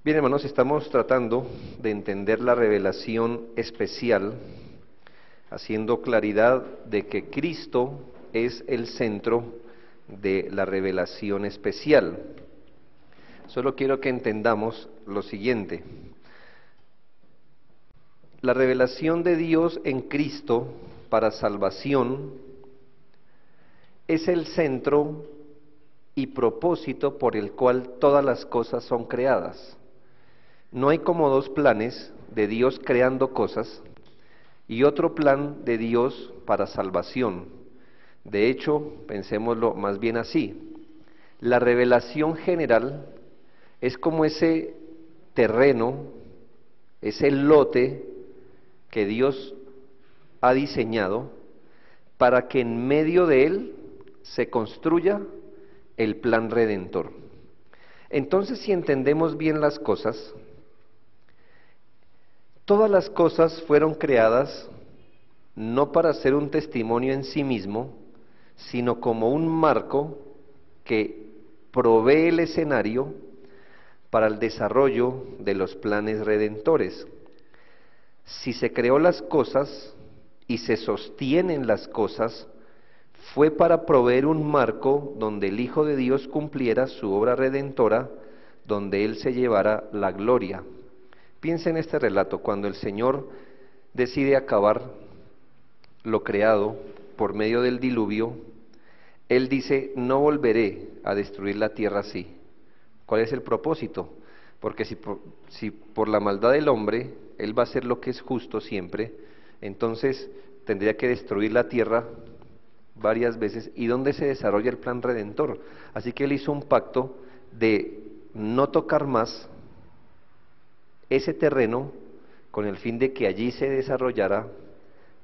Bien, hermanos, estamos tratando de entender la revelación especial, haciendo claridad de que Cristo es el centro de la revelación especial. Solo quiero que entendamos lo siguiente. La revelación de Dios en Cristo para salvación es el centro y propósito por el cual todas las cosas son creadas. No hay como dos planes de Dios creando cosas y otro plan de Dios para salvación. De hecho, pensémoslo más bien así. La revelación general es como ese terreno, ese lote que Dios ha diseñado para que en medio de él se construya el plan redentor. Entonces, si entendemos bien las cosas, todas las cosas fueron creadas no para ser un testimonio en sí mismo, sino como un marco que provee el escenario para el desarrollo de los planes redentores. Si se creó las cosas y se sostienen las cosas, fue para proveer un marco donde el Hijo de Dios cumpliera su obra redentora, donde Él se llevara la gloria. Piensa en este relato, cuando el Señor decide acabar lo creado por medio del diluvio, Él dice, no volveré a destruir la tierra así. ¿Cuál es el propósito? Porque si por la maldad del hombre, Él va a hacer lo que es justo siempre, entonces tendría que destruir la tierra varias veces. ¿Y dónde se desarrolla el plan redentor? Así que Él hizo un pacto de no tocar más ese terreno con el fin de que allí se desarrollara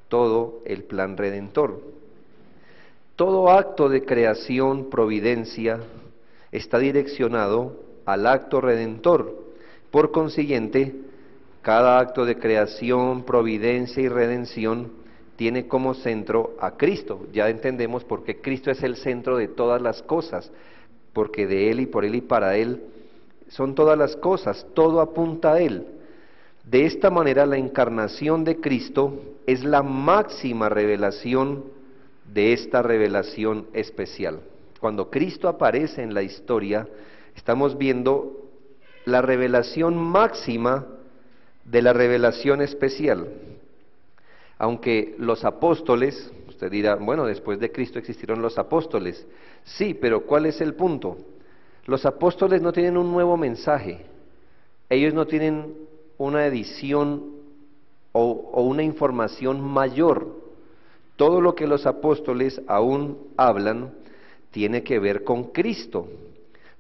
todo el plan redentor. Todo acto de creación, providencia, está direccionado al acto redentor. Por consiguiente, cada acto de creación, providencia y redención tiene como centro a Cristo. Ya entendemos por qué Cristo es el centro de todas las cosas, porque de Él y por Él y para Él son todas las cosas, todo apunta a Él. De esta manera, la encarnación de Cristo es la máxima revelación de esta revelación especial. Cuando Cristo aparece en la historia, estamos viendo la revelación máxima de la revelación especial. Aunque los apóstoles, usted dirá, bueno, después de Cristo existieron los apóstoles. Sí, pero ¿cuál es el punto? Los apóstoles no tienen un nuevo mensaje, ellos no tienen una edición o una información mayor. Todo lo que los apóstoles aún hablan tiene que ver con Cristo.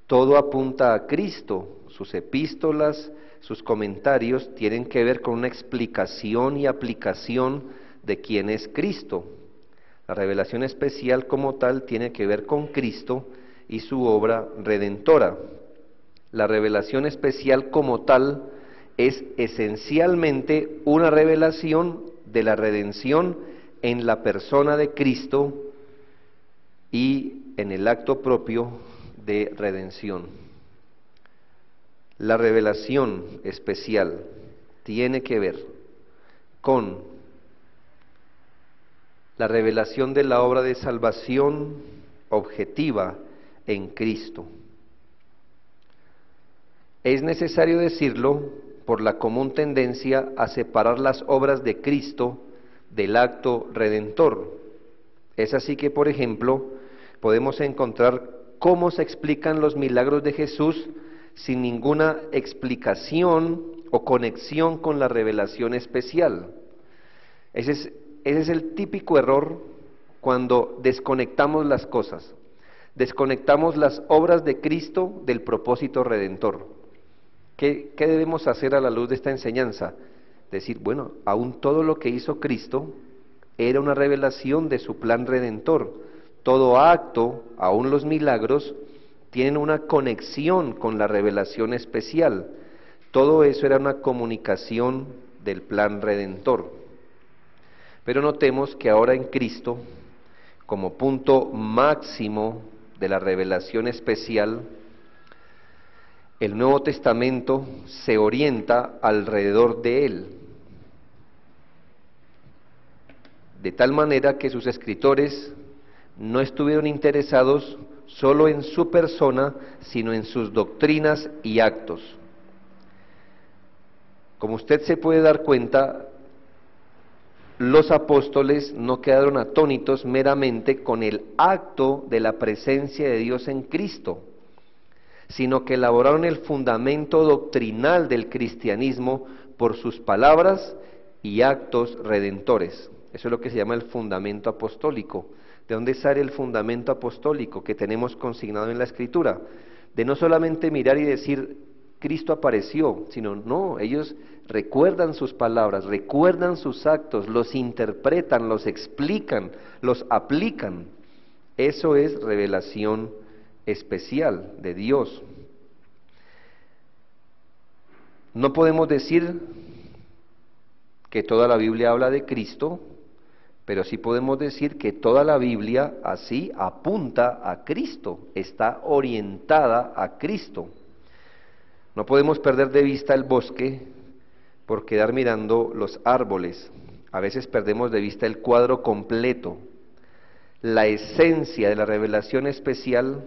Todo apunta a Cristo. Sus epístolas, sus comentarios tienen que ver con una explicación y aplicación de quién es Cristo. La revelación especial como tal tiene que ver con Cristo y su obra redentora. La revelación especial como tal es esencialmente una revelación de la redención en la persona de Cristo y en el acto propio de redención. La revelación especial tiene que ver con la revelación de la obra de salvación objetiva en Cristo. Es necesario decirlo por la común tendencia a separar las obras de Cristo del acto redentor. Es así que, por ejemplo, podemos encontrar cómo se explican los milagros de Jesús sin ninguna explicación o conexión con la revelación especial. Ese es el típico error cuando desconectamos las cosas. Desconectamos las obras de Cristo del propósito redentor. ¿Qué debemos hacer a la luz de esta enseñanza? Decir, bueno, aún todo lo que hizo Cristo era una revelación de su plan redentor. Todo acto, aún los milagros, tienen una conexión con la revelación especial. Todo eso era una comunicación del plan redentor. Pero notemos que ahora en Cristo, como punto máximo de la revelación especial, el Nuevo Testamento se orienta alrededor de él, de tal manera que sus escritores no estuvieron interesados solo en su persona, sino en sus doctrinas y actos. Como usted se puede dar cuenta, los apóstoles no quedaron atónitos meramente con el acto de la presencia de Dios en Cristo, sino que elaboraron el fundamento doctrinal del cristianismo por sus palabras y actos redentores. Eso es lo que se llama el fundamento apostólico. ¿De dónde sale el fundamento apostólico que tenemos consignado en la Escritura? De no solamente mirar y decir, Cristo apareció, sino no, ellos recuerdan sus palabras, recuerdan sus actos, los interpretan, los explican, los aplican. Eso es revelación especial de Dios. No podemos decir que toda la Biblia habla de Cristo, pero sí podemos decir que toda la Biblia así apunta a Cristo, está orientada a Cristo. No podemos perder de vista el bosque por quedar mirando los árboles. A veces perdemos de vista el cuadro completo. La esencia de la revelación especial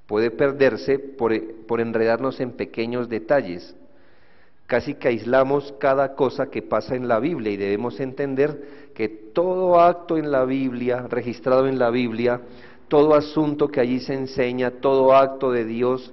puede perderse por enredarnos en pequeños detalles. Casi que aislamos cada cosa que pasa en la Biblia y debemos entender que todo acto en la Biblia, registrado en la Biblia, todo asunto que allí se enseña, todo acto de Dios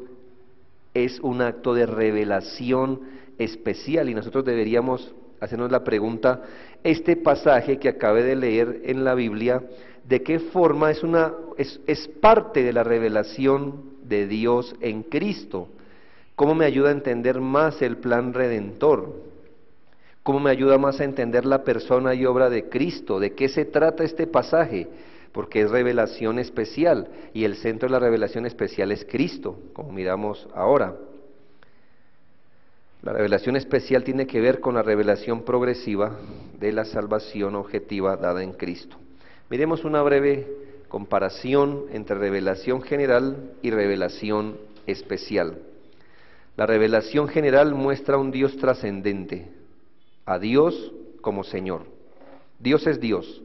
es un acto de revelación especial y nosotros deberíamos hacernos la pregunta, este pasaje que acabé de leer en la Biblia, ¿de qué forma es parte de la revelación de Dios en Cristo? ¿Cómo me ayuda a entender más el plan redentor? ¿Cómo me ayuda más a entender la persona y obra de Cristo? ¿De qué se trata este pasaje? Porque es revelación especial y el centro de la revelación especial es Cristo, como miramos ahora. La revelación especial tiene que ver con la revelación progresiva de la salvación objetiva dada en Cristo. Miremos una breve comparación entre revelación general y revelación especial. La revelación general muestra a un Dios trascendente, a Dios como Señor. Dios es Dios.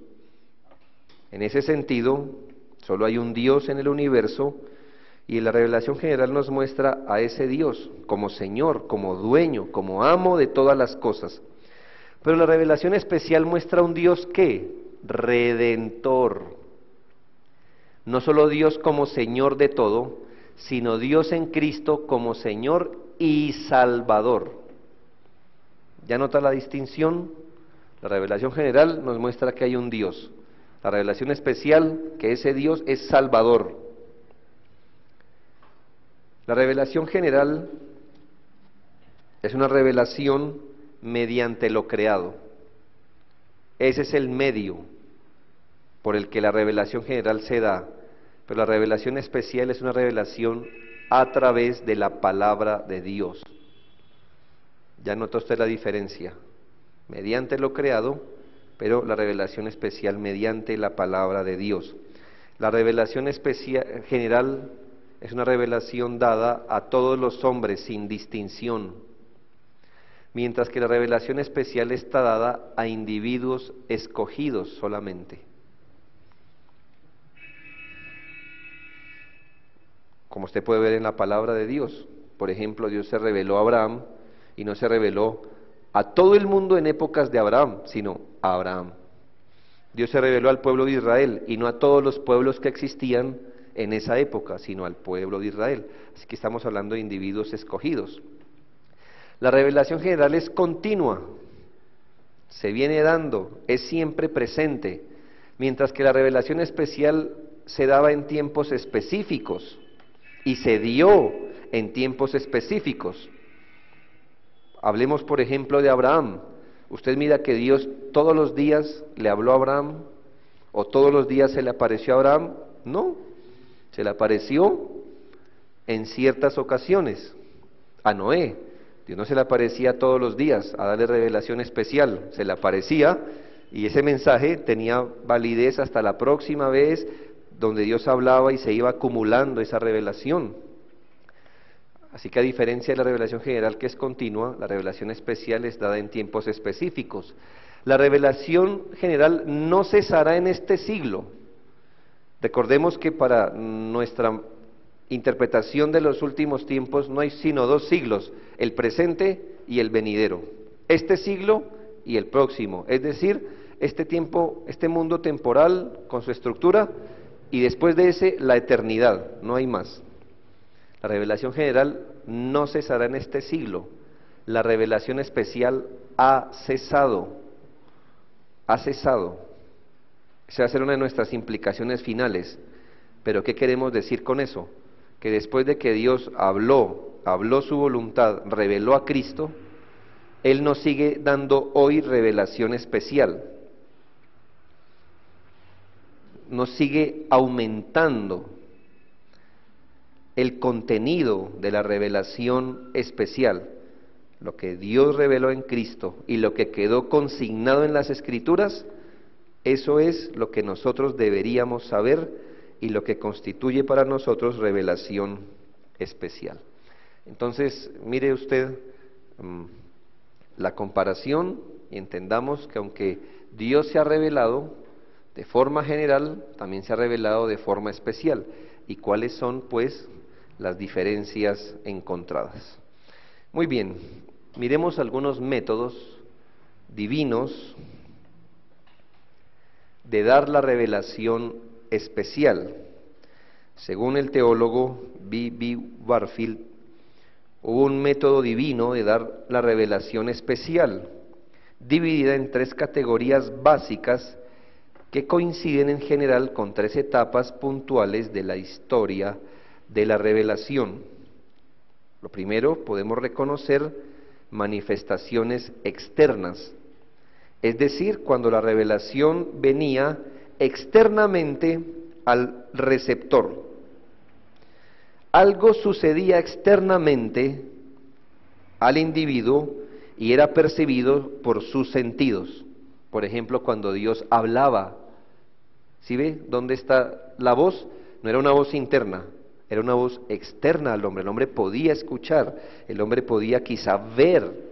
En ese sentido, solo hay un Dios en el universo y la revelación general nos muestra a ese Dios como Señor, como dueño, como amo de todas las cosas. Pero la revelación especial muestra a un Dios ¿qué? Redentor. No solo Dios como Señor de todo, sino Dios en Cristo como Señor y Salvador. ¿Ya nota la distinción? La revelación general nos muestra que hay un Dios. La revelación especial, que ese Dios es Salvador. La revelación general es una revelación mediante lo creado. Ese es el medio por el que la revelación general se da. Pero la revelación especial es una revelación a través de la palabra de Dios. ¿Ya notó usted la diferencia? Mediante lo creado, pero la revelación especial mediante la palabra de Dios. La revelación especial, general es una revelación dada a todos los hombres sin distinción, mientras que la revelación especial está dada a individuos escogidos solamente. Como usted puede ver en la palabra de Dios, por ejemplo, Dios se reveló a Abraham y no se reveló a todo el mundo en épocas de Abraham, sino a Abraham. Dios se reveló al pueblo de Israel y no a todos los pueblos que existían en esa época, sino al pueblo de Israel. Así que estamos hablando de individuos escogidos. La revelación general es continua, se viene dando, es siempre presente, mientras que la revelación especial se daba en tiempos específicos y se dio en tiempos específicos. Hablemos, por ejemplo, de Abraham. Usted mira que Dios todos los días le habló a Abraham, o todos los días se le apareció a Abraham. No, se le apareció en ciertas ocasiones. A Noé, Dios no se le aparecía todos los días a darle revelación especial, se le aparecía y ese mensaje tenía validez hasta la próxima vez donde Dios hablaba y se iba acumulando esa revelación. Así que a diferencia de la revelación general, que es continua, la revelación especial es dada en tiempos específicos. La revelación general no cesará en este siglo. Recordemos que para nuestra interpretación de los últimos tiempos no hay sino dos siglos, el presente y el venidero. Este siglo y el próximo, es decir, este tiempo, este mundo temporal con su estructura, y después de ese la eternidad, no hay más. La revelación general no cesará en este siglo. La revelación especial ha cesado. Ha cesado. Esa va a ser una de nuestras implicaciones finales. Pero ¿qué queremos decir con eso? Que después de que Dios habló su voluntad, reveló a Cristo, Él nos sigue dando hoy revelación especial. Nos sigue aumentando el contenido de la revelación especial, lo que Dios reveló en Cristo y lo que quedó consignado en las Escrituras, eso es lo que nosotros deberíamos saber y lo que constituye para nosotros revelación especial. Entonces, mire usted la comparación y entendamos que aunque Dios se ha revelado de forma general, también se ha revelado de forma especial. ¿Y cuáles son, pues, las diferencias encontradas? Muy bien, miremos algunos métodos divinos de dar la revelación especial. Según el teólogo B.B. Warfield, hubo un método divino de dar la revelación especial, dividida en tres categorías básicas que coinciden en general con tres etapas puntuales de la historia de la revelación. Lo primero, podemos reconocer manifestaciones externas, es decir, cuando la revelación venía externamente al receptor. Algo sucedía externamente al individuo y era percibido por sus sentidos. Por ejemplo, cuando Dios hablaba, ¿sí ve dónde está la voz? No era una voz interna, era una voz externa al hombre. El hombre podía escuchar, el hombre podía quizá ver.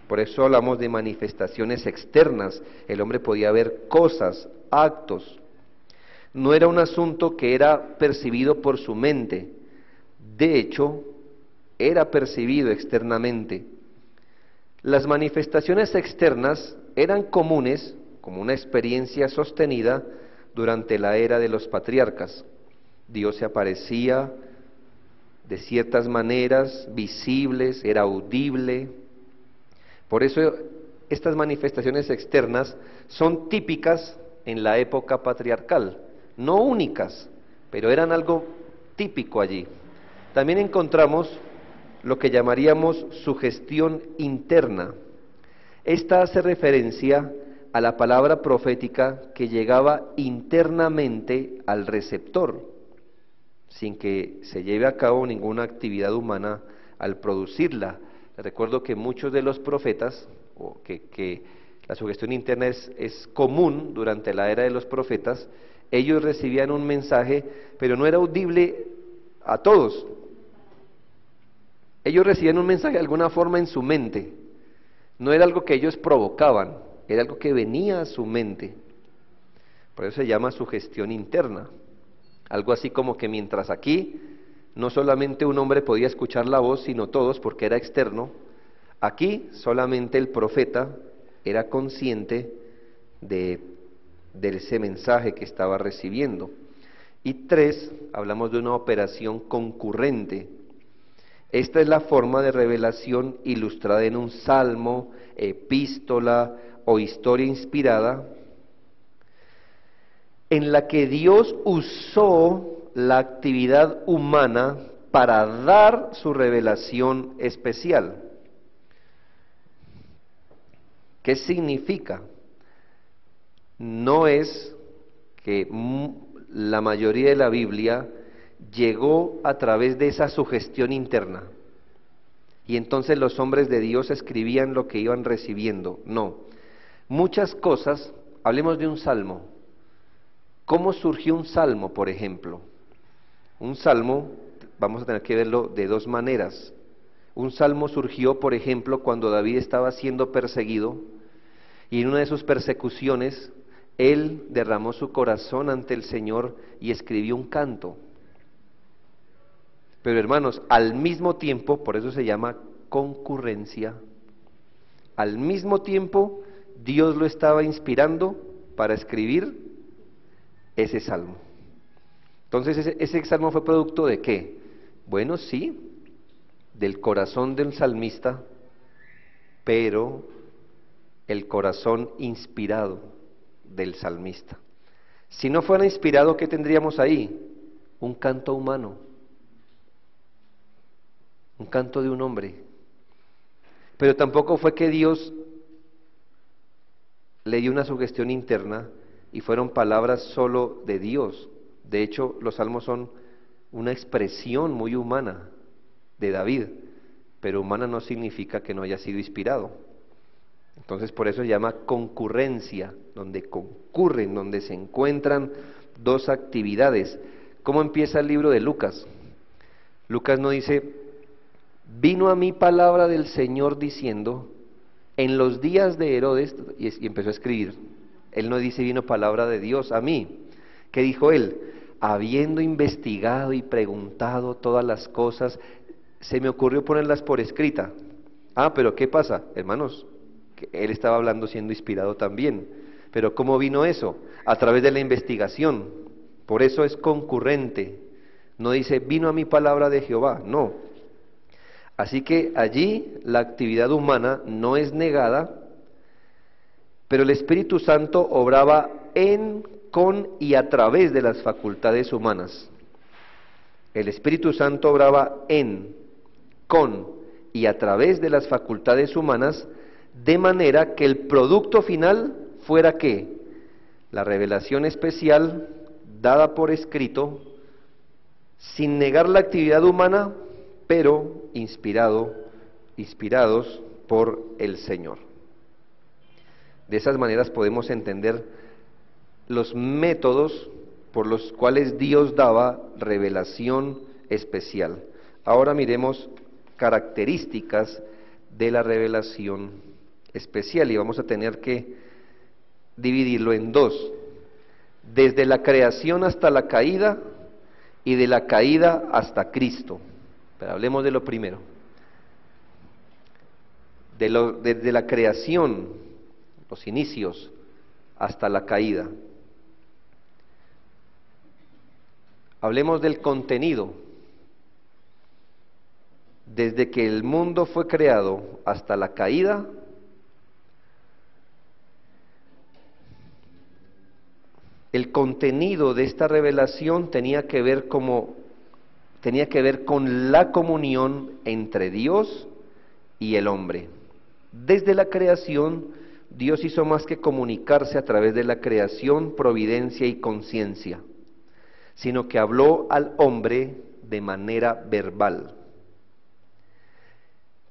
Por eso hablamos de manifestaciones externas. El hombre podía ver cosas, actos. No era un asunto que era percibido por su mente. De hecho, era percibido externamente. Las manifestaciones externas eran comunes, como una experiencia sostenida durante la era de los patriarcas. Dios se aparecía de ciertas maneras visibles, era audible. Por eso estas manifestaciones externas son típicas en la época patriarcal, no únicas, pero eran algo típico allí. También encontramos lo que llamaríamos sugestión interna. Esta hace referencia a la palabra profética que llegaba internamente al receptor, sin que se lleve a cabo ninguna actividad humana al producirla. Recuerdo que muchos de los profetas, o que la sugestión interna es común durante la era de los profetas, ellos recibían un mensaje, pero no era audible a todos. Ellos recibían un mensaje de alguna forma en su mente, no era algo que ellos provocaban, era algo que venía a su mente. Por eso se llama sugestión interna. Algo así como que mientras aquí no solamente un hombre podía escuchar la voz, sino todos, porque era externo, aquí solamente el profeta era consciente de ese mensaje que estaba recibiendo. Y tres, hablamos de una operación concurrente. Esta es la forma de revelación ilustrada en un salmo, epístola o historia inspirada, en la que Dios usó la actividad humana para dar su revelación especial. ¿Qué significa? No es que la mayoría de la Biblia llegó a través de esa sugestión interna y entonces los hombres de Dios escribían lo que iban recibiendo. No, muchas cosas, hablemos de un salmo. ¿Cómo surgió un salmo, por ejemplo? Un salmo vamos a tener que verlo de dos maneras. Un salmo surgió, por ejemplo, cuando David estaba siendo perseguido, y en una de sus persecuciones, él derramó su corazón ante el Señor y escribió un canto. Pero hermanos, al mismo tiempo, por eso se llama concurrencia, al mismo tiempo Dios lo estaba inspirando para escribir ese salmo. Entonces, ese salmo fue producto ¿de qué? Bueno, sí, del corazón del salmista, pero el corazón inspirado del salmista. Si no fuera inspirado, ¿qué tendríamos ahí? Un canto humano, un canto de un hombre. Pero tampoco fue que Dios le dio una sugestión interna y fueron palabras solo de Dios. De hecho, los salmos son una expresión muy humana de David, pero humana no significa que no haya sido inspirado. Entonces por eso se llama concurrencia, donde concurren, donde se encuentran dos actividades. ¿Cómo empieza el libro de Lucas? Lucas no dice, vino a mí palabra del Señor diciendo, en los días de Herodes, y empezó a escribir. Él no dice, vino palabra de Dios a mí. ¿Qué dijo él? Habiendo investigado y preguntado todas las cosas, se me ocurrió ponerlas por escrita. Ah, pero ¿qué pasa, hermanos? Que él estaba hablando siendo inspirado también. Pero ¿cómo vino eso? A través de la investigación. Por eso es concurrente. No dice, vino a mí palabra de Jehová, no. Así que allí la actividad humana no es negada, pero el Espíritu Santo obraba en, con y a través de las facultades humanas. El Espíritu Santo obraba en, con y a través de las facultades humanas, de manera que el producto final fuera ¿qué? La revelación especial dada por escrito, sin negar la actividad humana, pero inspirados por el Señor. De esas maneras podemos entender los métodos por los cuales Dios daba revelación especial. Ahora miremos características de la revelación especial y vamos a tener que dividirlo en dos, desde la creación hasta la caída y de la caída hasta Cristo. Pero hablemos de lo primero, desde la creación, los inicios, hasta la caída. Hablemos del contenido. Desde que el mundo fue creado hasta la caída, el contenido de esta revelación tenía que ver con la comunión entre Dios y el hombre. Desde la creación, Dios hizo más que comunicarse a través de la creación, providencia y conciencia, sino que habló al hombre de manera verbal.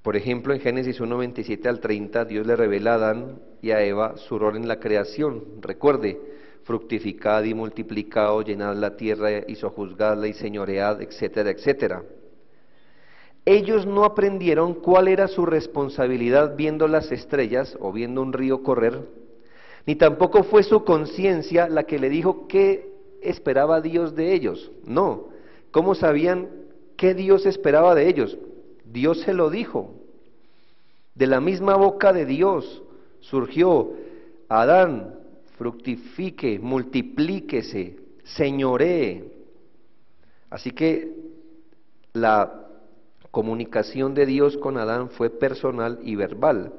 Por ejemplo, en Génesis 1, 27 al 30, Dios le revela a Adán y a Eva su rol en la creación. Recuerde, fructificad y multiplicaos, llenad la tierra y sojuzgadla y señoread, etcétera, etcétera. Ellos no aprendieron cuál era su responsabilidad viendo las estrellas o viendo un río correr, ni tampoco fue su conciencia la que le dijo qué esperaba Dios de ellos. No, ¿cómo sabían qué Dios esperaba de ellos? Dios se lo dijo. De la misma boca de Dios surgió: Adán, fructifique, multiplíquese, señoree. Así que la comunicación de Dios con Adán fue personal y verbal.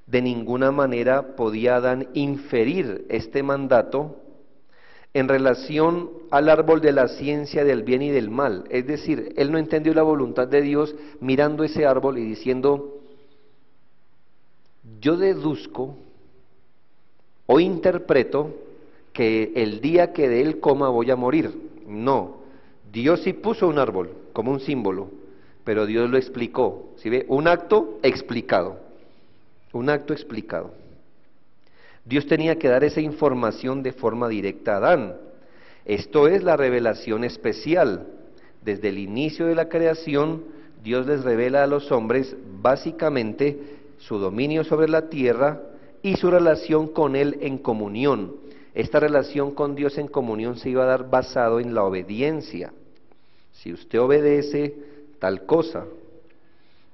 De ninguna manera podía Adán inferir este mandato en relación al árbol de la ciencia del bien y del mal. Es decir, él no entendió la voluntad de Dios mirando ese árbol y diciendo, yo deduzco o interpreto que el día que de él coma voy a morir. No, Dios sí puso un árbol como un símbolo, pero Dios lo explicó. ¿Sí ve? Un acto explicado, un acto explicado. Dios tenía que dar esa información de forma directa a Adán. Esto es la revelación especial, Desde el inicio de la creación, Dios les revela a los hombres básicamente su dominio sobre la tierra y su relación con Él en comunión. Esta relación con Dios en comunión se iba a dar basado en la obediencia. Si usted obedece tal cosa.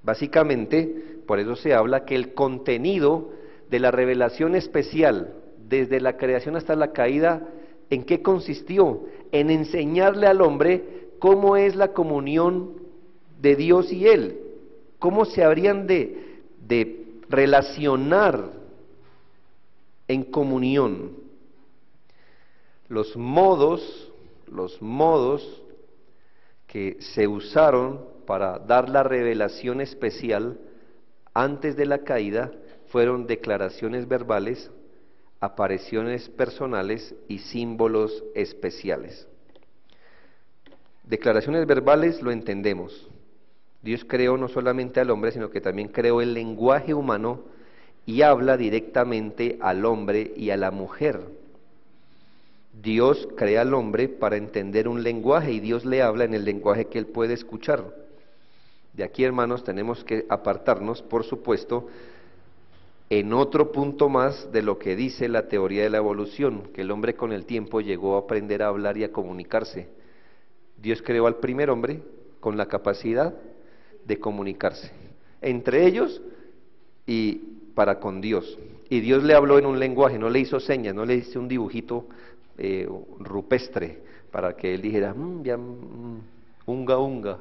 Básicamente, por eso se habla que el contenido de la revelación especial, desde la creación hasta la caída, ¿en qué consistió? En enseñarle al hombre cómo es la comunión de Dios y él, cómo se habrían de relacionar en comunión. Los modos que se usaron para dar la revelación especial antes de la caída fueron declaraciones verbales, apariciones personales y símbolos especiales. Declaraciones verbales lo entendemos. Dios creó no solamente al hombre, sino que también creó el lenguaje humano y habla directamente al hombre y a la mujer. Dios crea al hombre para entender un lenguaje y Dios le habla en el lenguaje que él puede escuchar. De aquí, hermanos, tenemos que apartarnos, por supuesto, en otro punto más de lo que dice la teoría de la evolución, que el hombre con el tiempo llegó a aprender a hablar y a comunicarse. Dios creó al primer hombre con la capacidad de comunicarse entre ellos y para con Dios. Y Dios le habló en un lenguaje, no le hizo señas, no le hizo un dibujito rupestre para que él dijera, unga, unga,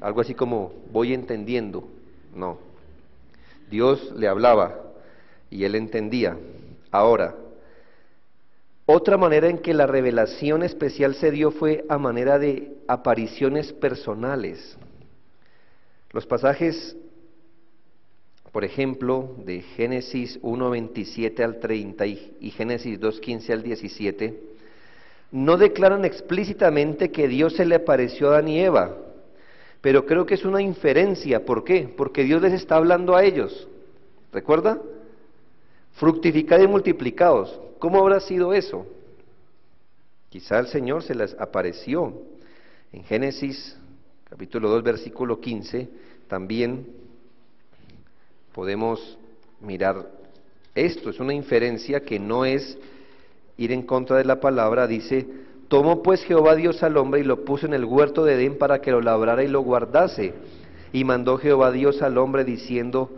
algo así como voy entendiendo. No, Dios le hablaba y él entendía. Ahora, otra manera en que la revelación especial se dio fue a manera de apariciones personales. Los pasajes, por ejemplo, de Génesis 1:27 al 30 y Génesis 2:15 al 17, no declaran explícitamente que Dios se le apareció a Adán y Eva, pero creo que es una inferencia. ¿Por qué? Porque Dios les está hablando a ellos. ¿Recuerda? Fructificad y multiplicaos. ¿Cómo habrá sido eso? Quizá el Señor se les apareció. En Génesis capítulo 2, versículo 15, también podemos mirar esto. Es una inferencia que no es ir en contra de la palabra. Dice, tomó pues Jehová Dios al hombre y lo puso en el huerto de Edén para que lo labrara y lo guardase. Y mandó Jehová Dios al hombre diciendo,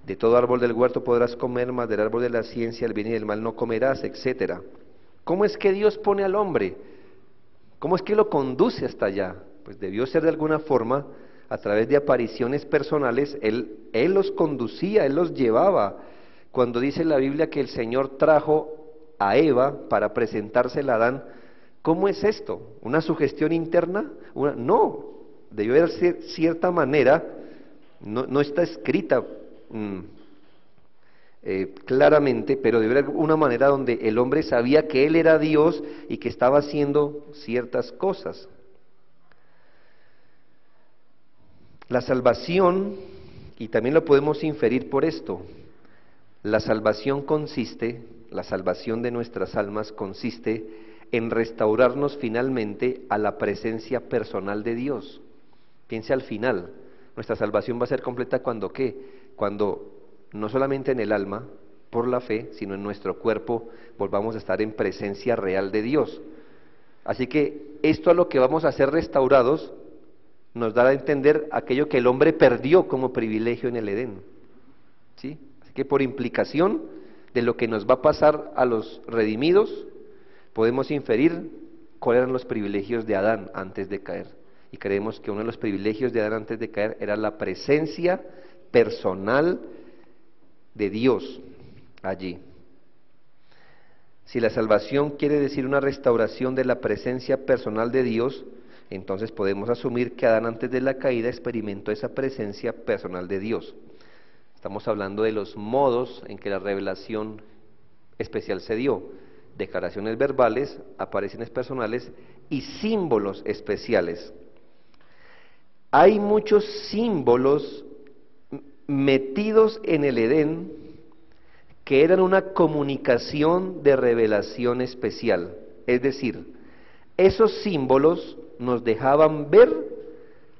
de todo árbol del huerto podrás comer, mas del árbol de la ciencia, el bien y el mal no comerás, etcétera. ¿Cómo es que Dios pone al hombre? ¿Cómo es que lo conduce hasta allá? Pues debió ser de alguna forma, a través de apariciones personales. Él los conducía, Él los llevaba. Cuando dice la Biblia que el Señor trajo a Eva para presentársela a Adán, ¿cómo es esto? ¿Una sugestión interna? No, debió haber cierta manera, no está escrita claramente, pero debe haber una manera donde el hombre sabía que él era Dios y que estaba haciendo ciertas cosas. La salvación, y también lo podemos inferir por esto, la salvación de nuestras almas consiste en restaurarnos finalmente a la presencia personal de Dios. Piense al final, nuestra salvación va a ser completa cuando ¿qué? Cuando no solamente en el alma, por la fe, sino en nuestro cuerpo, volvamos a estar en presencia real de Dios. Así que esto a lo que vamos a ser restaurados nos da a entender aquello que el hombre perdió como privilegio en el Edén. ¿Sí? Así que por implicación de lo que nos va a pasar a los redimidos, podemos inferir cuáles eran los privilegios de Adán antes de caer. Y creemos que uno de los privilegios de Adán antes de caer era la presencia personal de Dios allí. Si la salvación quiere decir una restauración de la presencia personal de Dios, entonces podemos asumir que Adán antes de la caída experimentó esa presencia personal de Dios. Estamos hablando de los modos en que la revelación especial se dio: declaraciones verbales, apariciones personales y símbolos especiales. Hay muchos símbolos metidos en el Edén que eran una comunicación de revelación especial. Es decir, esos símbolos nos dejaban ver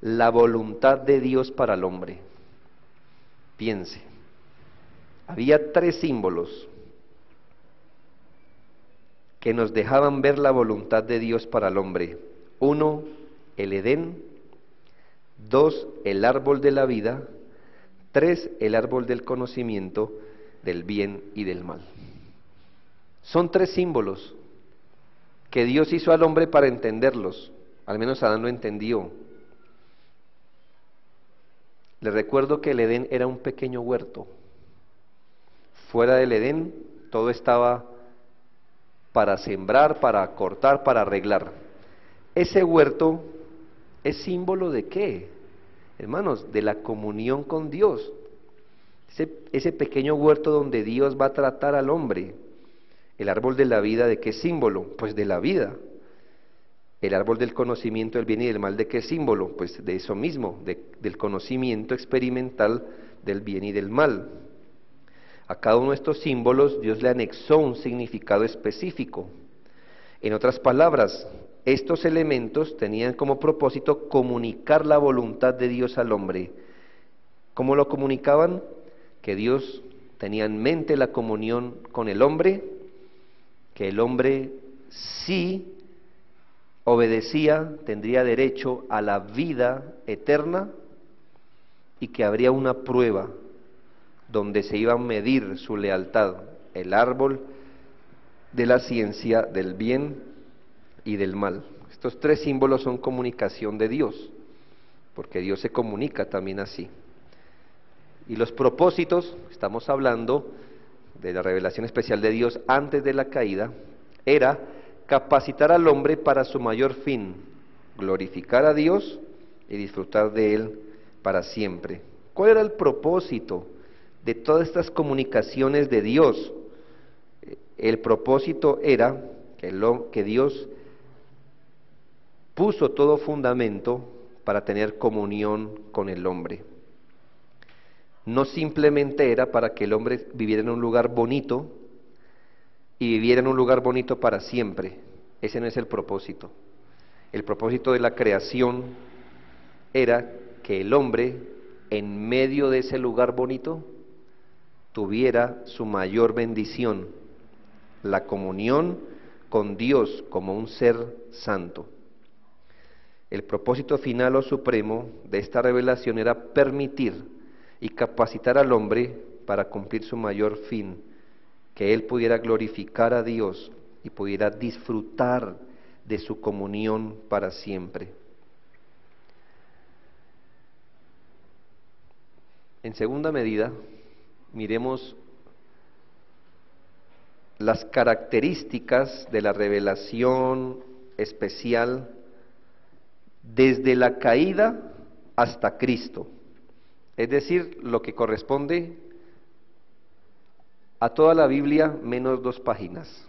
la voluntad de Dios para el hombre. Piense, había 3 símbolos que nos dejaban ver la voluntad de Dios para el hombre. 1, el Edén. 2, el árbol de la vida. 3, el árbol del conocimiento del bien y del mal. Son 3 símbolos que Dios hizo al hombre para entenderlos. Al menos Adán lo entendió. Les recuerdo que el Edén era un pequeño huerto. Fuera del Edén todo estaba para sembrar, para cortar, para arreglar. Ese huerto es símbolo ¿de qué? Hermanos, de la comunión con Dios. Ese pequeño huerto donde Dios va a tratar al hombre. El árbol de la vida, ¿de qué símbolo? Pues de la vida. El árbol del conocimiento del bien y del mal, ¿de qué símbolo? Pues de eso mismo, del conocimiento experimental del bien y del mal. A cada uno de estos símbolos Dios le anexó un significado específico. En otras palabras, estos elementos tenían como propósito comunicar la voluntad de Dios al hombre. ¿Cómo lo comunicaban? Que Dios tenía en mente la comunión con el hombre, que el hombre sí obedecía, tendría derecho a la vida eterna y que habría una prueba donde se iba a medir su lealtad, el árbol de la ciencia del bien y del mal. Estos 3 símbolos son comunicación de Dios, porque Dios se comunica también así. Y los propósitos, estamos hablando de la revelación especial de Dios antes de la caída, era capacitar al hombre para su mayor fin, glorificar a Dios y disfrutar de Él para siempre. ¿Cuál era el propósito de todas estas comunicaciones de Dios? El propósito era que Dios puso todo fundamento para tener comunión con el hombre. No simplemente era para que el hombre viviera en un lugar bonito y viviera en un lugar bonito para siempre. Ese no es el propósito. El propósito de la creación era que el hombre, en medio de ese lugar bonito, tuviera su mayor bendición, la comunión con Dios como un ser santo. El propósito final o supremo de esta revelación era permitir y capacitar al hombre para cumplir su mayor fin, que él pudiera glorificar a Dios y pudiera disfrutar de su comunión para siempre. En segunda medida, miremos las características de la revelación especial desde la caída hasta Cristo, es decir, lo que corresponde a toda la Biblia menos 2 páginas.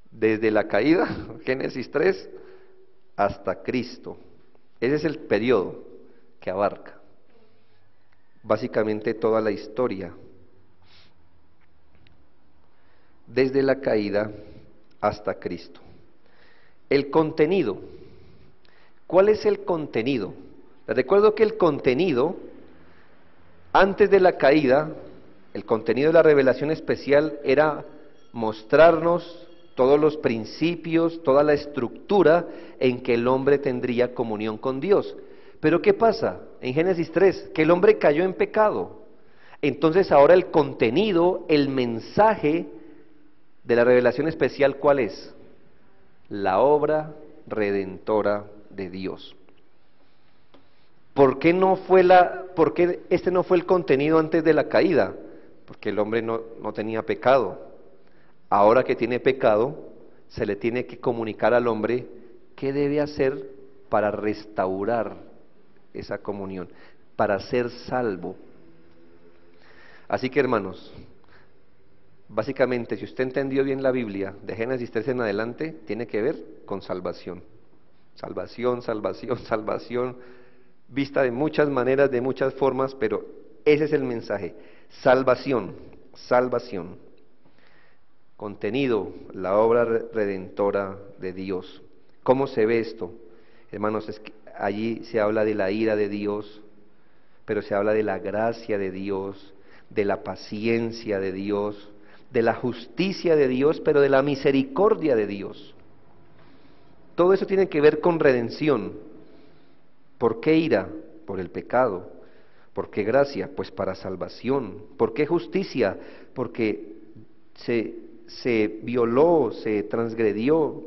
Desde la caída, Génesis 3, hasta Cristo. Ese es el periodo que abarca básicamente toda la historia. Desde la caída hasta Cristo. El contenido. ¿Cuál es el contenido? Les recuerdo que el contenido, antes de la caída, el contenido de la revelación especial era mostrarnos todos los principios, toda la estructura en que el hombre tendría comunión con Dios. Pero ¿qué pasa? En Génesis 3, que el hombre cayó en pecado. Entonces ahora el contenido, el mensaje de la revelación especial, ¿cuál es? La obra redentora de Dios. ¿Por qué este no fue el contenido antes de la caída? Porque el hombre no tenía pecado. Ahora que tiene pecado, se le tiene que comunicar al hombre qué debe hacer para restaurar esa comunión, para ser salvo. Así que, hermanos, básicamente, si usted entendió bien la Biblia, de Génesis 3 en adelante, tiene que ver con salvación. Salvación, salvación, salvación, vista de muchas maneras, de muchas formas, pero ese es el mensaje. Salvación, salvación. Contenido, la obra redentora de Dios. ¿Cómo se ve esto? Hermanos, es que allí se habla de la ira de Dios, pero se habla de la gracia de Dios, de la paciencia de Dios, de la justicia de Dios, pero de la misericordia de Dios. Todo eso tiene que ver con redención. ¿Por qué ira? Por el pecado. ¿Por qué gracia? Pues para salvación. ¿Por qué justicia? Porque se violó, se transgredió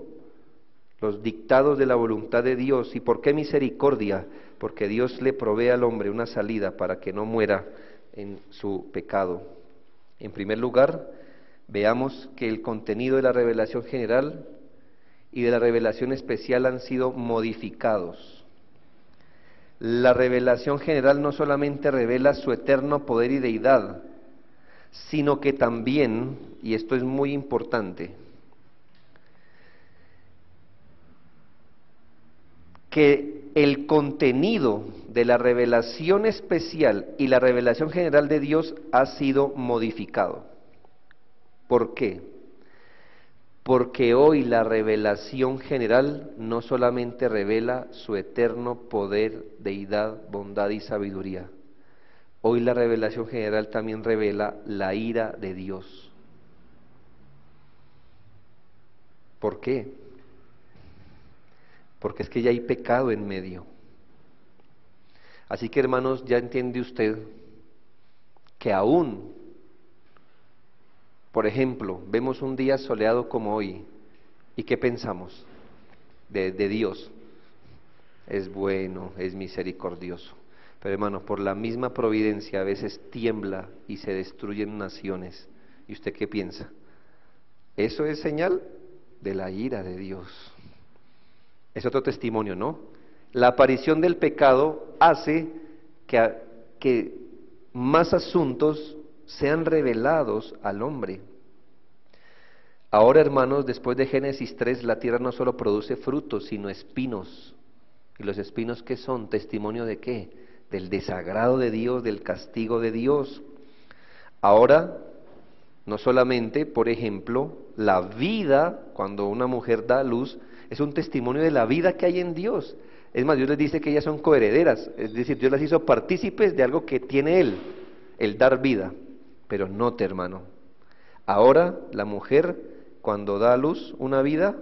los dictados de la voluntad de Dios. ¿Y por qué misericordia? Porque Dios le provee al hombre una salida para que no muera en su pecado. En primer lugar, veamos que el contenido de la revelación general y de la revelación especial han sido modificados. La revelación general no solamente revela su eterno poder y deidad, sino que también, y esto es muy importante, que el contenido de la revelación especial y la revelación general de Dios ha sido modificado. ¿Por qué? Porque hoy la revelación general no solamente revela su eterno poder, deidad, bondad y sabiduría. Hoy la revelación general también revela la ira de Dios. ¿Por qué? Porque es que ya hay pecado en medio. Así que, hermanos, ya entiende usted que aún, por ejemplo, vemos un día soleado como hoy, ¿y qué pensamos de Dios? Es bueno, es misericordioso. Pero, hermanos, por la misma providencia a veces tiembla y se destruyen naciones. ¿Y usted qué piensa? Eso es señal de la ira de Dios. Es otro testimonio, ¿no? La aparición del pecado hace que más asuntos sean revelados al hombre. Ahora, hermanos, después de Génesis 3, la tierra no solo produce frutos, sino espinos. ¿Y los espinos qué son? ¿Testimonio de qué? Del desagrado de Dios, del castigo de Dios. Ahora, no solamente, por ejemplo, la vida, cuando una mujer da a luz, es un testimonio de la vida que hay en Dios. Es más, Dios les dice que ellas son coherederas, es decir, Dios las hizo partícipes de algo que tiene Él, el dar vida. Pero note, hermano, ahora la mujer, cuando da a luz una vida,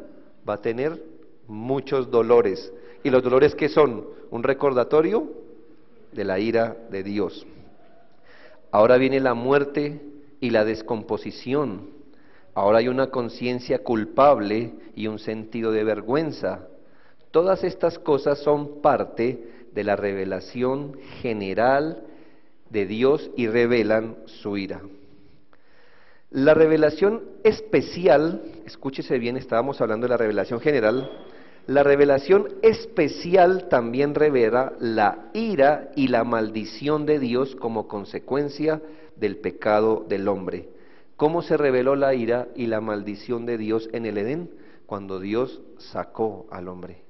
va a tener muchos dolores. ¿Y los dolores qué son? Un recordatorio de la ira de Dios. Ahora viene la muerte y la descomposición. Ahora hay una conciencia culpable y un sentido de vergüenza. Todas estas cosas son parte de la revelación general de Dios y revelan su ira. La revelación especial, escúchese bien, estábamos hablando de la revelación general, la revelación especial también revela la ira y la maldición de Dios como consecuencia del pecado del hombre. ¿Cómo se reveló la ira y la maldición de Dios en el Edén? Cuando Dios sacó al hombre.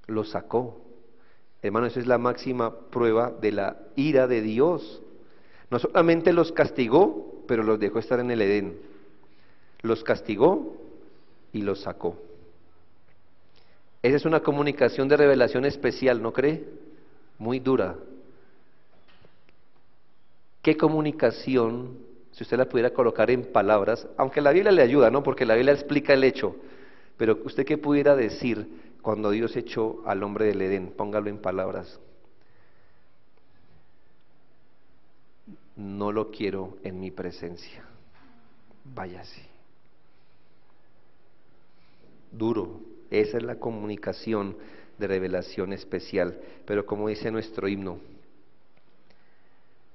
Lo sacó. Hermano, esa es la máxima prueba de la ira de Dios. No solamente los castigó, pero los dejó estar en el Edén. Los castigó y los sacó. Esa es una comunicación de revelación especial, ¿no cree? Muy dura. ¿Qué comunicación? Si usted la pudiera colocar en palabras, aunque la Biblia le ayuda, ¿no? Porque la Biblia explica el hecho, pero usted qué pudiera decir cuando Dios echó al hombre del Edén, póngalo en palabras. No lo quiero en mi presencia, váyase. Duro, esa es la comunicación de revelación especial, pero como dice nuestro himno,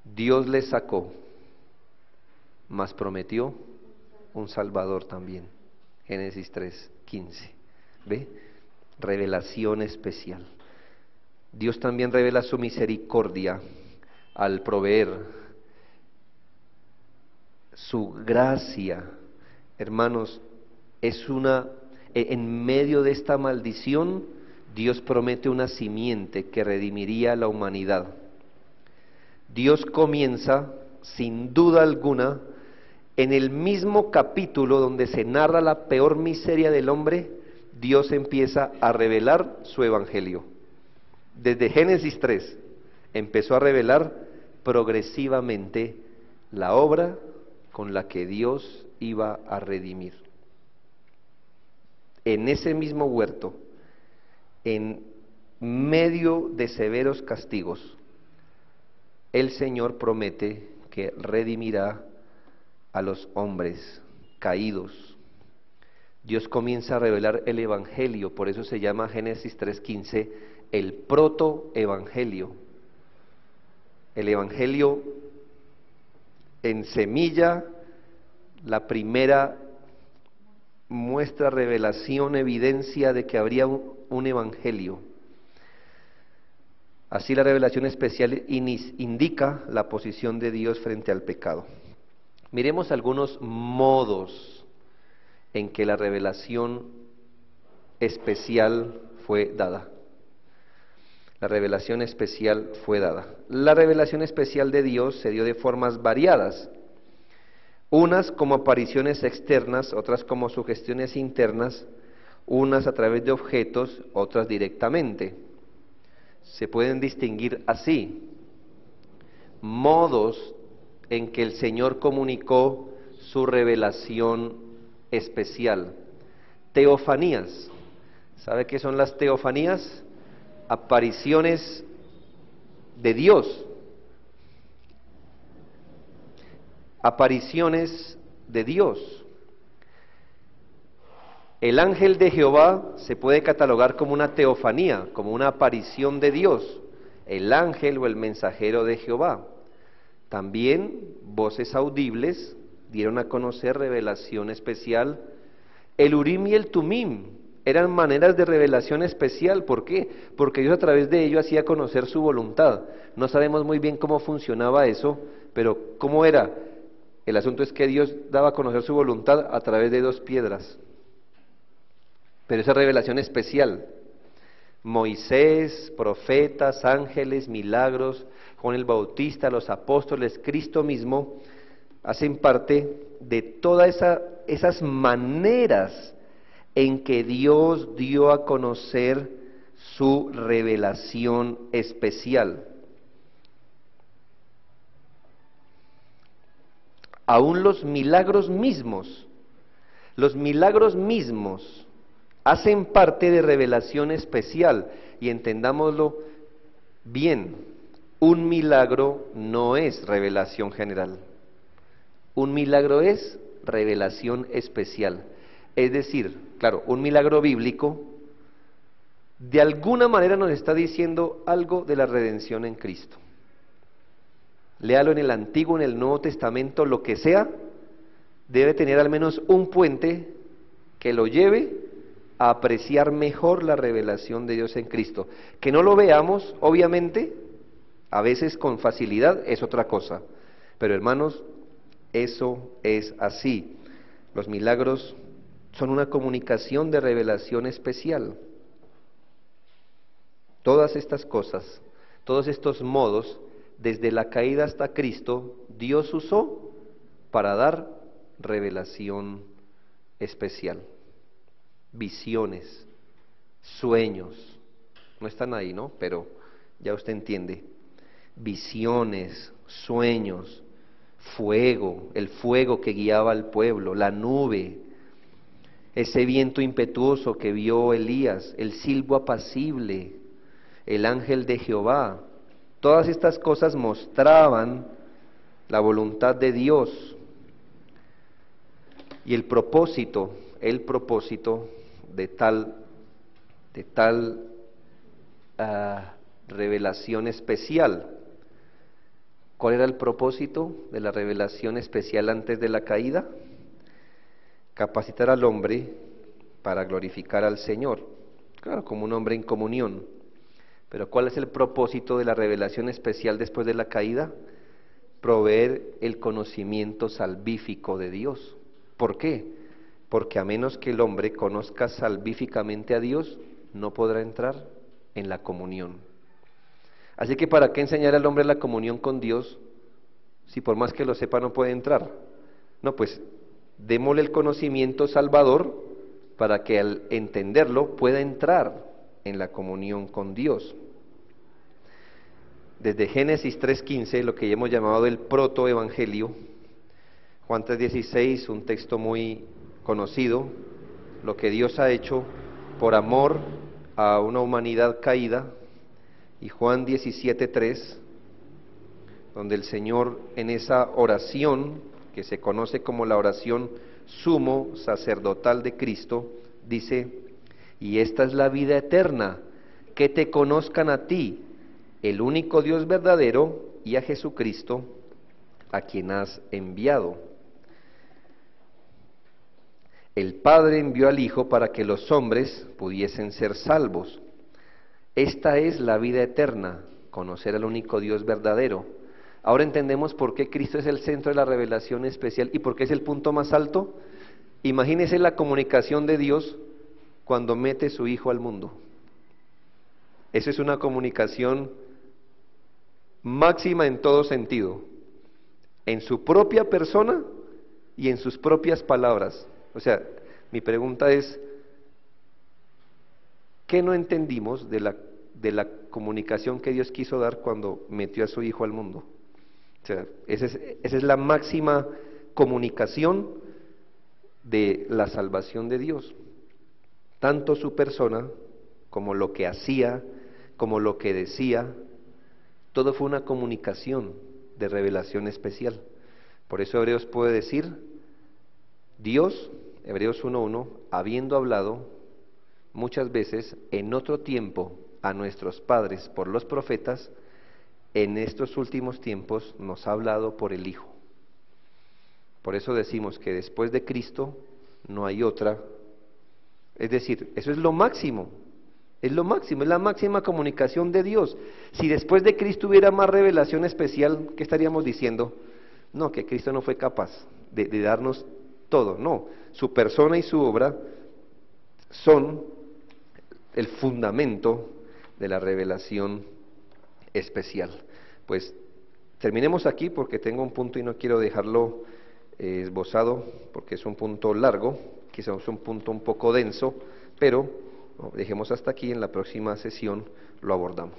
Dios le sacó, mas prometió un Salvador también. Génesis 3:15. ¿Ve? Revelación especial. Dios también revela su misericordia al proveer su gracia. Hermanos, en medio de esta maldición, Dios promete una simiente que redimiría a la humanidad. Dios comienza, sin duda alguna, en el mismo capítulo donde se narra la peor miseria del hombre, Dios empieza a revelar su evangelio. desde Génesis 3, empezó a revelar progresivamente la obra con la que Dios iba a redimir. En ese mismo huerto, en medio de severos castigos, el Señor promete que redimirá a los hombres caídos. Dios comienza a revelar el Evangelio, por eso se llama Génesis 3:15 el protoevangelio. El Evangelio en semilla, la primera muestra, revelación, evidencia de que habría un Evangelio. Así la revelación especial indica la posición de Dios frente al pecado. Miremos algunos modos en que la revelación especial fue dada. La revelación especial fue dada. La revelación especial de Dios se dio de formas variadas. Unas como apariciones externas, otras como sugestiones internas, unas a través de objetos, otras directamente. Se pueden distinguir así modos en que el Señor comunicó su revelación especial. Teofanías. ¿Sabe qué son las teofanías? Apariciones de Dios. Apariciones de Dios. El ángel de Jehová se puede catalogar como una teofanía, como una aparición de Dios, el ángel o el mensajero de Jehová. También voces audibles dieron a conocer revelación especial. El Urim y el Tumim eran maneras de revelación especial. ¿Por qué? Porque Dios a través de ello hacía conocer su voluntad. No sabemos muy bien cómo funcionaba eso, pero ¿cómo era? El asunto es que Dios daba a conocer su voluntad a través de dos piedras. Pero esa revelación especial, Moisés, profetas, ángeles, milagros, Juan el Bautista, los apóstoles, Cristo mismo, hacen parte de todas esas maneras en que Dios dio a conocer su revelación especial. Aún los milagros mismos hacen parte de revelación especial, y entendámoslo bien, un milagro no es revelación general, un milagro es revelación especial. Es decir, claro, un milagro bíblico de alguna manera nos está diciendo algo de la redención en Cristo. Léalo en el Antiguo, en el Nuevo Testamento, lo que sea, debe tener al menos un puente que lo lleve a apreciar mejor la revelación de Dios en Cristo. Que no lo veamos, obviamente, a veces con facilidad, es otra cosa. Pero hermanos, eso es así. Los milagros son una comunicación de revelación especial. Todas estas cosas, todos estos modos, desde la caída hasta Cristo, Dios usó para dar revelación especial. Visiones, sueños, no están ahí, ¿no? Pero ya usted entiende. Visiones, sueños, fuego, el fuego que guiaba al pueblo, la nube, ese viento impetuoso que vio Elías, el silbo apacible, el ángel de Jehová. Todas estas cosas mostraban la voluntad de Dios y el propósito de tal revelación especial. ¿Cuál era el propósito de la revelación especial antes de la caída? Capacitar al hombre para glorificar al Señor, claro, como un hombre en comunión. Pero ¿cuál es el propósito de la revelación especial después de la caída? Proveer el conocimiento salvífico de Dios. ¿Por qué? Porque a menos que el hombre conozca salvíficamente a Dios, no podrá entrar en la comunión. Así que ¿para qué enseñar al hombre la comunión con Dios si por más que lo sepa no puede entrar? No, pues démosle el conocimiento salvador para que al entenderlo pueda entrar en la comunión con Dios. desde Génesis 3:15, lo que ya hemos llamado el protoevangelio, Juan 3:16, un texto muy conocido, lo que Dios ha hecho por amor a una humanidad caída, y Juan 17:3, donde el Señor en esa oración, que se conoce como la oración sumo sacerdotal de Cristo, dice: y esta es la vida eterna, que te conozcan a ti, el único Dios verdadero, y a Jesucristo, a quien has enviado. El Padre envió al Hijo para que los hombres pudiesen ser salvos. Esta es la vida eterna, conocer al único Dios verdadero. Ahora entendemos por qué Cristo es el centro de la revelación especial y por qué es el punto más alto. Imagínese la comunicación de Dios cuando mete su Hijo al mundo. Eso es una comunicación máxima en todo sentido, en su propia persona y en sus propias palabras. O sea, mi pregunta es, ¿qué no entendimos de la comunicación que Dios quiso dar cuando metió a su Hijo al mundo? O sea, esa es la máxima comunicación de la salvación de Dios. Tanto su persona, como lo que hacía, como lo que decía, todo fue una comunicación de revelación especial. Por eso Hebreos puede decir, Dios, Hebreos 1:1, habiendo hablado muchas veces en otro tiempo a nuestros padres por los profetas, en estos últimos tiempos nos ha hablado por el Hijo. Por eso decimos que después de Cristo no hay otra. Es decir, eso es lo máximo, es lo máximo, es la máxima comunicación de Dios. Si después de Cristo hubiera más revelación especial, ¿qué estaríamos diciendo? No, que Cristo no fue capaz de darnos todo, no. Su persona y su obra son el fundamento de la revelación especial. Pues terminemos aquí porque tengo un punto y no quiero dejarlo esbozado porque es un punto largo, quizás es un punto un poco denso, pero dejemos hasta aquí, en la próxima sesión lo abordamos.